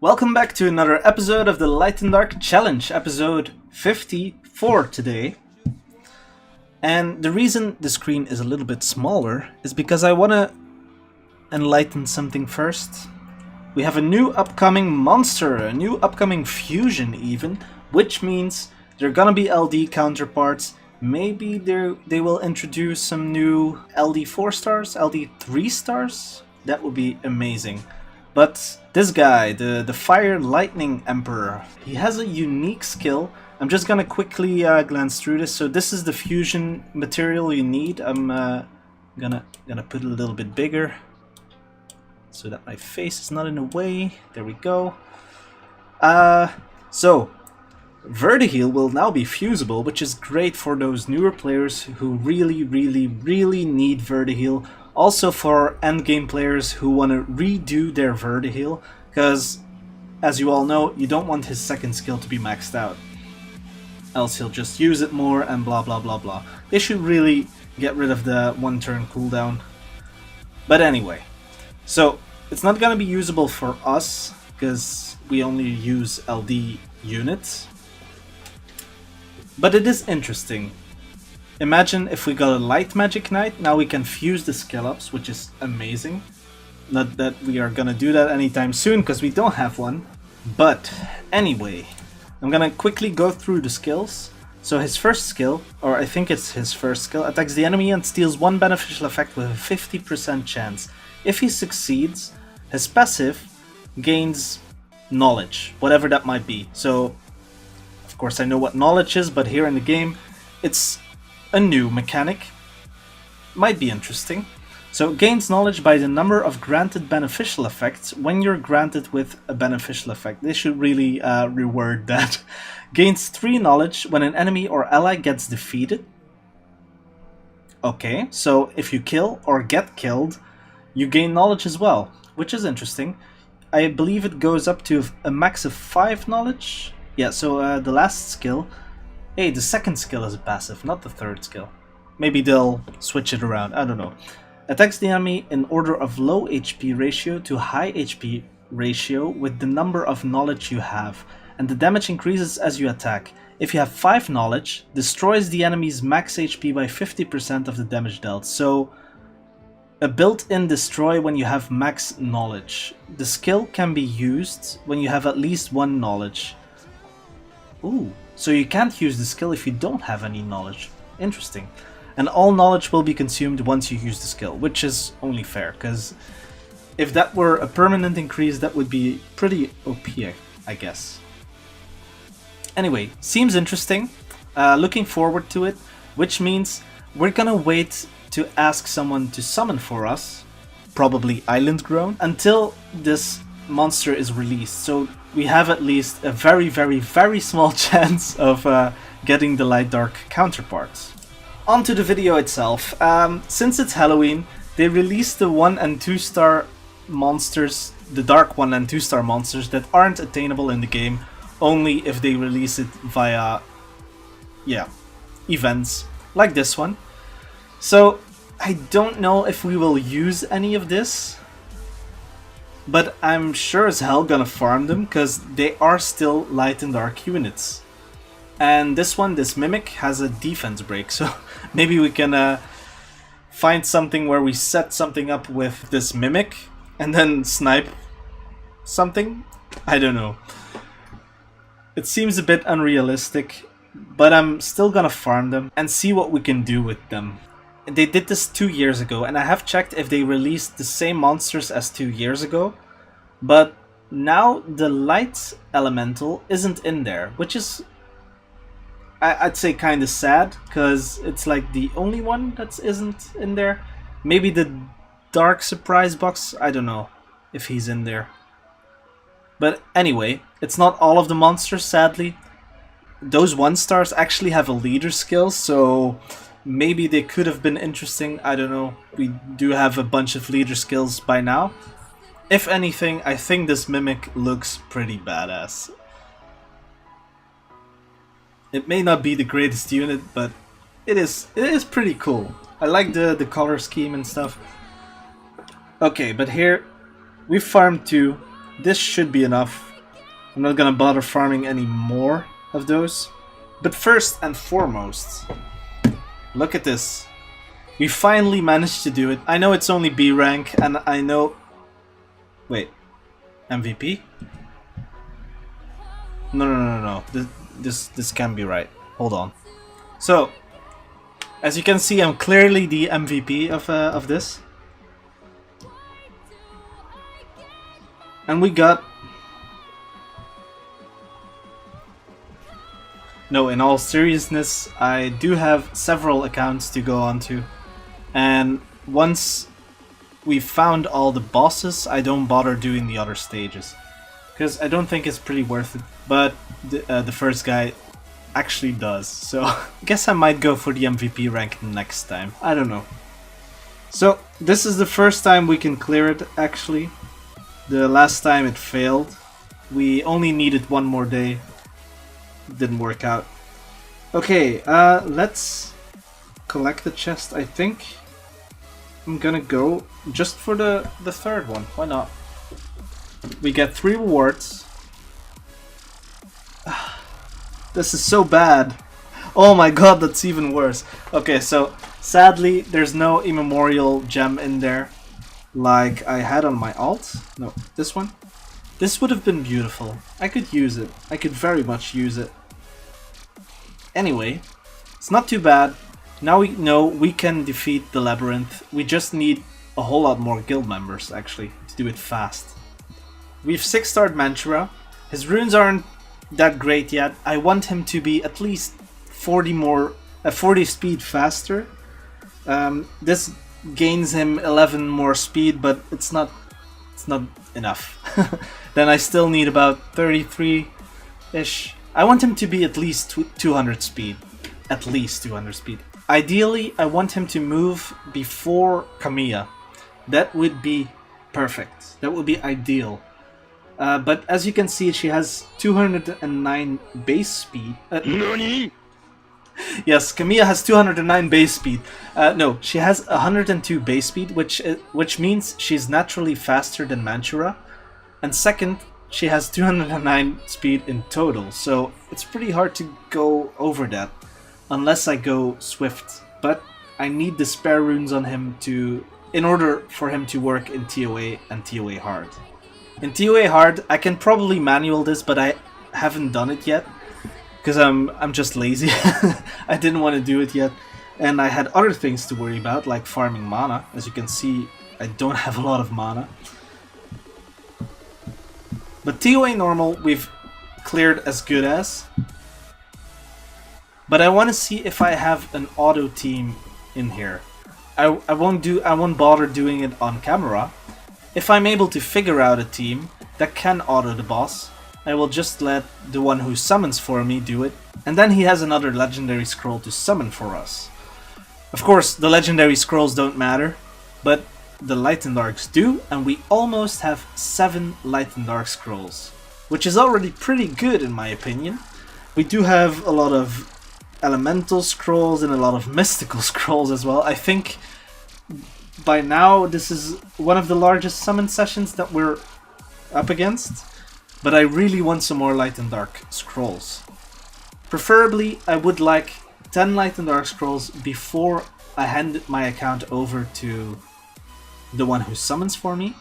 Welcome back to another episode of the Light and Dark Challenge, episode 54 today. And the reason the screen is a little bit smaller is because I want to enlighten something first. We have a new upcoming monster, a new upcoming fusion even, which means they're gonna be LD counterparts. Maybe they will introduce some new LD 4 stars, LD 3 stars. That would be amazing. But this guy, the Fire Lightning Emperor, he has a unique skill. I'm just gonna quickly glance through this. So this is the fusion material you need. I'm gonna put it a little bit bigger so that my face is not in the way. There we go. So Vertiheal will now be fusible, which is great for those newer players who really need Vertiheal. Also for endgame players who want to redo their Vertiheal, because as you all know, you don't want his second skill to be maxed out. Else he'll just use it more and blah blah blah blah. They should really get rid of the one turn cooldown. But anyway, so it's not going to be usable for us, because we only use LD units. But it is interesting. Imagine if we got a Light Magic Knight, now we can fuse the skill ups, which is amazing. Not that we are gonna do that anytime soon, because we don't have one. But anyway, I'm gonna quickly go through the skills. So his first skill, or I think it's his first skill, attacks the enemy and steals one beneficial effect with a 50% chance. If he succeeds, his passive gains knowledge, whatever that might be. So, of course I know what knowledge is, but here in the game, it's a new mechanic. Might be interesting. So it gains knowledge by the number of granted beneficial effects when you're granted with a beneficial effect. They should really reword that. Gains 3 knowledge when an enemy or ally gets defeated. Okay, so if you kill or get killed, you gain knowledge as well, which is interesting. I believe it goes up to a max of 5 knowledge. Yeah, so the last skill. Hey, the second skill is a passive, not the third skill. Maybe they'll switch it around, I don't know. Attacks the enemy in order of low HP ratio to high HP ratio with the number of knowledge you have, and the damage increases as you attack. If you have 5 knowledge, destroys the enemy's max HP by 50% of the damage dealt. So, a built-in destroy when you have max knowledge. The skill can be used when you have at least 1 knowledge. Ooh. So you can't use the skill if you don't have any knowledge. Interesting. And all knowledge will be consumed once you use the skill, which is only fair, because if that were a permanent increase, that would be pretty OP, I guess. Anyway, seems interesting. Looking forward to it, which means we're gonna wait to ask someone to summon for us, probably Island Grown, until this monster is released. So we have at least a very small chance of getting the Light Dark counterparts. On to the video itself. Since it's Halloween, they released the 1 and 2 star monsters, the Dark 1 and 2 star monsters that aren't attainable in the game, only if they release it via, events like this one. So I don't know if we will use any of this, but I'm sure as hell gonna farm them, because they are still Light and Dark units. And this one, this Mimic, has a defense break, so maybe we can find something where we set something up with this Mimic and then snipe something? I don't know. It seems a bit unrealistic, but I'm still gonna farm them and see what we can do with them. They did this 2 years ago, and I have checked if they released the same monsters as 2 years ago, but now the Light Elemental isn't in there, which is, I'd say, kind of sad, because it's like the only one that isn't in there. Maybe the Dark Surprise Box, I don't know if he's in there. But anyway, it's not all of the monsters, sadly. Those 1 stars actually have a leader skill, so maybe they could have been interesting, I don't know. We do have a bunch of leader skills by now. If anything, I think this Mimic looks pretty badass. It may not be the greatest unit, but it is pretty cool. I like the color scheme and stuff. Okay, but here we farmed 2. This should be enough. I'm not gonna bother farming any more of those. But first and foremost, look at this. We finally managed to do it. I know it's only B rank, and I know... Wait. MVP? No. This can't be right. Hold on. So, as you can see, I'm clearly the MVP of this. And we got... No, in all seriousness, I do have several accounts to go on to. And once we found all the bosses, I don't bother doing the other stages. Because I don't think it's pretty worth it. But the first guy actually does. So I guess I might go for the MVP rank next time. I don't know. So this is the first time we can clear it, actually. The last time it failed. We only needed one more day. Didn't work out. Okay, let's collect the chest. I think I'm gonna go just for the third one. Why not? We get 3 rewards. This is so bad. Oh my god, that's even worse. Okay, so sadly there's no immemorial gem in there like I had on my alt. No, this one. This would have been beautiful. I could use it. I could very much use it. Anyway, it's not too bad. Now we know we can defeat the labyrinth. We just need a whole lot more guild members, actually, to do it fast. We've 6-starred Mantura. His runes aren't that great yet. I want him to be at least 40 speed faster. This gains him 11 more speed, but it's not enough. Then I still need about 33-ish. I want him to be at least 200 speed. At least 200 speed. Ideally, I want him to move before Kamiya. That would be perfect. That would be ideal. But as you can see, she has 209 base speed. NANI? Yes, Kamiya has 209 base speed. No, she has 102 base speed, which means she's naturally faster than Mantura. And second, she has 209 speed in total, so it's pretty hard to go over that unless I go swift. But I need the spare runes on him in order for him to work in TOA and TOA hard. In TOA hard, I can probably manual this, but I haven't done it yet because I'm just lazy. I didn't want to do it yet, and I had other things to worry about, like farming mana. As you can see, I don't have a lot of mana. But TOA normal we've cleared as good as. But I want to see if I have an auto team in here. I won't bother doing it on camera. If I'm able to figure out a team that can auto the boss, I will just let the one who summons for me do it, and then he has another legendary scroll to summon for us. Of course, the legendary scrolls don't matter, but the Light and Darks do, and we almost have 7 Light and Dark scrolls, which is already pretty good in my opinion. We do have a lot of elemental scrolls and a lot of mystical scrolls as well. I think by now this is one of the largest summon sessions that we're up against, but I really want some more Light and Dark scrolls. Preferably I would like 10 Light and Dark scrolls before I hand my account over to the one who summons for me,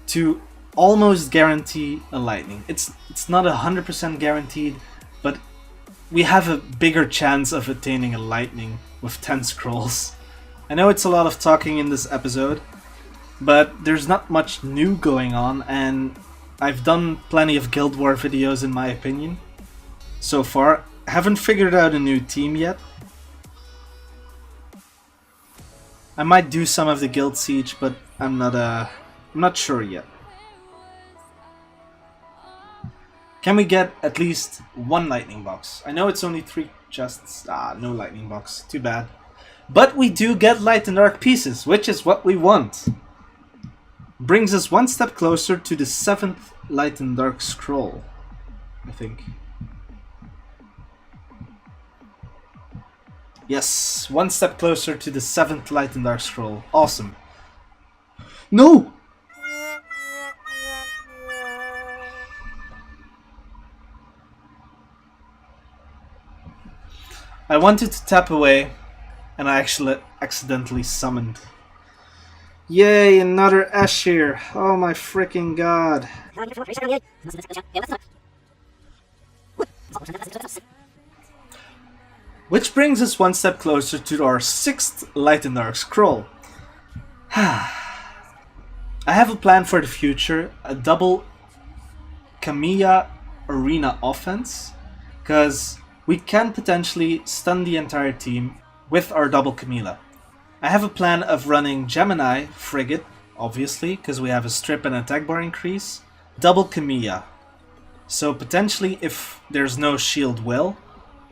to almost guarantee a lightning. It's not 100% guaranteed, but we have a bigger chance of attaining a lightning with 10 scrolls. I know it's a lot of talking in this episode, but there's not much new going on, and I've done plenty of Guild War videos in my opinion so far. I haven't figured out a new team yet. I might do some of the Guild Siege, but I'm not sure yet. Can we get at least 1 lightning box? I know it's only 3 chests. No lightning box. Too bad. But we do get Light and Dark pieces, which is what we want. Brings us 1 step closer to the 7th Light and Dark scroll, I think. Yes, 1 step closer to the 7th Light and Dark scroll. Awesome. No! I wanted to tap away, and I actually accidentally summoned. Yay, another Ashir! Oh my freaking god. Which brings us one step closer to our 6th Light and Dark Scroll. I have a plan for the future, a double Kamiya arena offense, because we can potentially stun the entire team with our double Camilla. I have a plan of running Gemini Frigate, obviously, because we have a strip and attack bar increase, double Camilla. So potentially if there's no shield will,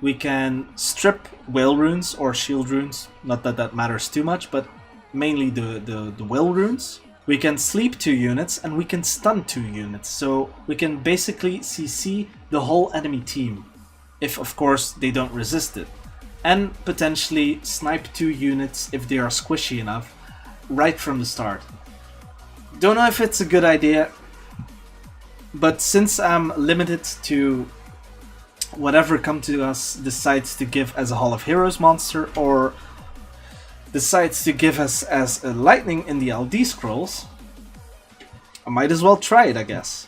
we can strip will runes or shield runes, not that that matters too much, but mainly the will runes. We can sleep 2 units and we can stun 2 units, so we can basically CC the whole enemy team, if of course they don't resist it. And potentially snipe 2 units if they are squishy enough, right from the start. Don't know if it's a good idea, but since I'm limited to whatever Come To Us decides to give as a Hall of Heroes monster, or decides to give us as a lightning in the LD scrolls, I might as well try it, I guess.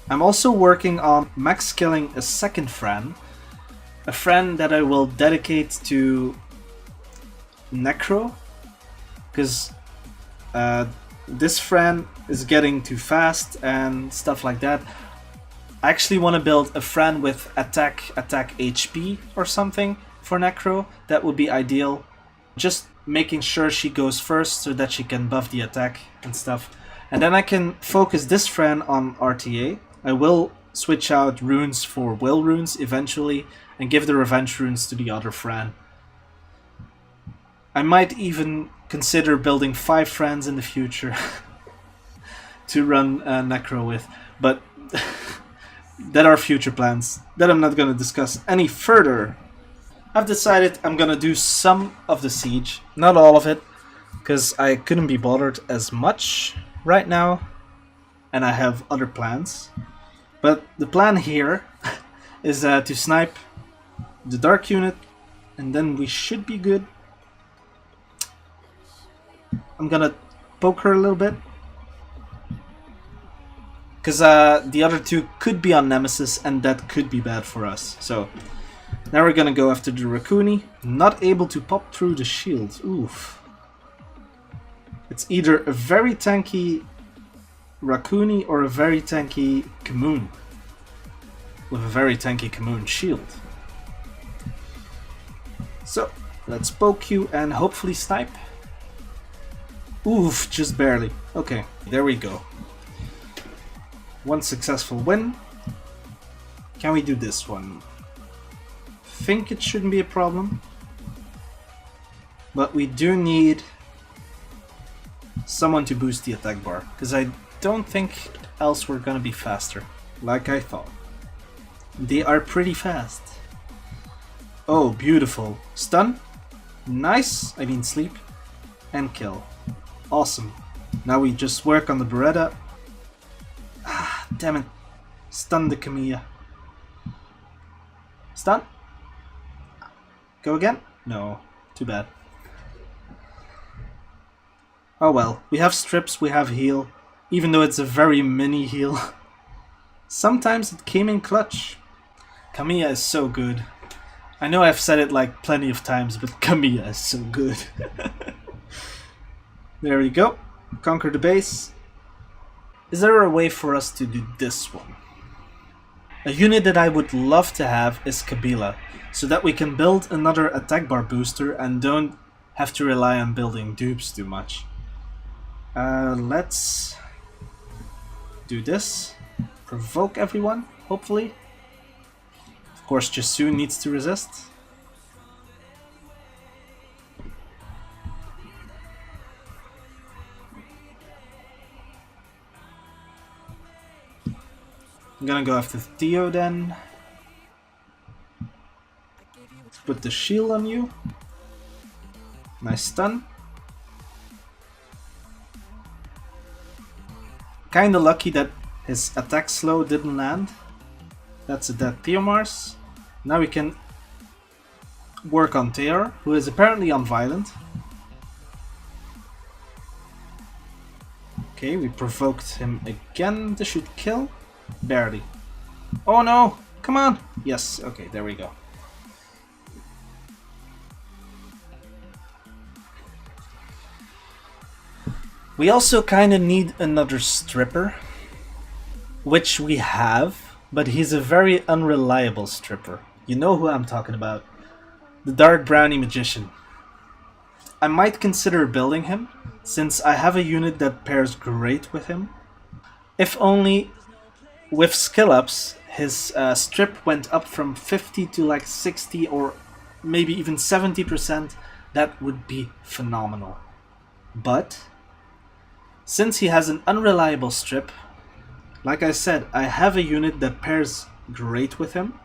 I'm also working on max skilling a second Fran, a Fran that I will dedicate to Necro, because this Fran is getting too fast and stuff like that. I actually want to build a Fran with attack HP or something for Necro. That would be ideal. Just making sure she goes first so that she can buff the attack and stuff. And then I can focus this Fran on RTA. I will switch out runes for will runes eventually and give the revenge runes to the other Fran. I might even consider building 5 Frans in the future to run Necro with, but that are future plans that I'm not going to discuss any further. I've decided I'm gonna do some of the siege, not all of it, because I couldn't be bothered as much right now, and I have other plans. But the plan here is to snipe the dark unit, and then we should be good. I'm gonna poke her a little bit, because the other 2 could be on Nemesis, and that could be bad for us. So now we're gonna go after the Raccoony. Not able to pop through the shield. Oof. It's either a very tanky Raccoony or a very tanky Kamoon. With a very tanky Kamoon shield. So, let's poke you and hopefully snipe. Oof, just barely. Okay, there we go. One successful win. Can we do this one? Think it shouldn't be a problem, but we do need someone to boost the attack bar, because I don't think else we're gonna be faster like I thought. They are pretty fast. Oh, beautiful. Stun, nice, I mean sleep, and kill. Awesome. Now we just work on the Beretta. Ah, damn it. Stun the Camilla. Stun. Go again? No, too bad. Oh well, we have strips, we have heal, even though it's a very mini heal. Sometimes it came in clutch. Camilla is so good. I know I've said it like plenty of times, but Camilla is so good. There we go. Conquer the base. Is there a way for us to do this one? A unit that I would love to have is Kabila, so that we can build another attack bar booster and don't have to rely on building dupes too much. Let's do this. Provoke everyone, hopefully. Of course, Jasu needs to resist. I'm gonna go after Theo then. Let's put the shield on you. Nice stun. Kinda lucky that his attack slow didn't land. That's a dead Theomars. Now we can work on Teor, who is apparently unviolent. Okay, we provoked him again. This should kill. Barely. Oh no! Come on! Yes, okay, there we go. We also kinda need another stripper, which we have, but he's a very unreliable stripper. You know who I'm talking about. The Dark Brownie Magician. I might consider building him, since I have a unit that pairs great with him. If only with skill ups, his strip went up from 50 to like 60 or maybe even 70%, that would be phenomenal. But since he has an unreliable strip, like I said, I have a unit that pairs great with him.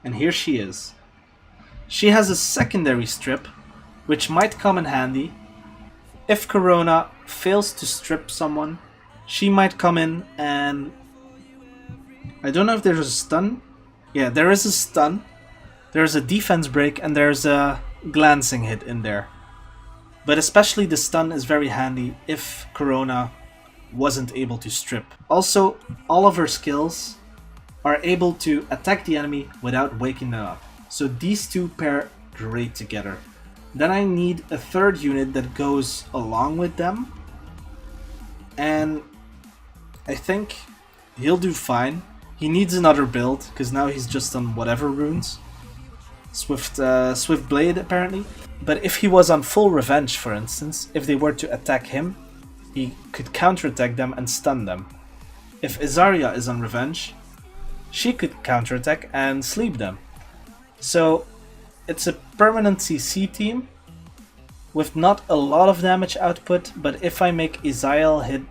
And here she is. She has a secondary strip, which might come in handy. If Corona fails to strip someone, she might come in and... I don't know if there's a stun. Yeah, there is a stun. There's a defense break and there's a glancing hit in there. But especially the stun is very handy if Corona wasn't able to strip. Also, all of her skills are able to attack the enemy without waking them up. So these two pair great together. Then I need a third unit that goes along with them. And I think he'll do fine. He needs another build, because now he's just on whatever runes. Swift Blade, apparently. But if he was on full revenge, for instance, if they were to attack him, he could counterattack them and stun them. If Izaria is on revenge, she could counterattack and sleep them. So it's a permanent CC team with not a lot of damage output, but if I make Izael hit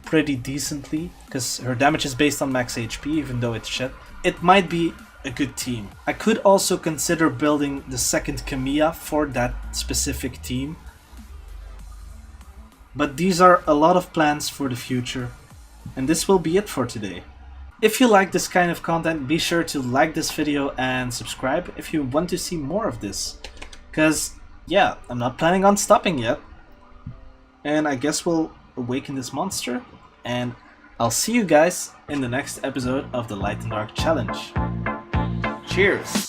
pretty decently, because her damage is based on max HP even though it's shit, it might be a good team. I could also consider building the second Kamiya for that specific team. But these are a lot of plans for the future. And this will be it for today. If you like this kind of content, be sure to like this video and subscribe if you want to see more of this. Because, yeah, I'm not planning on stopping yet. And I guess we'll awaken this monster. And I'll see you guys in the next episode of the Light and Dark Challenge. Cheers!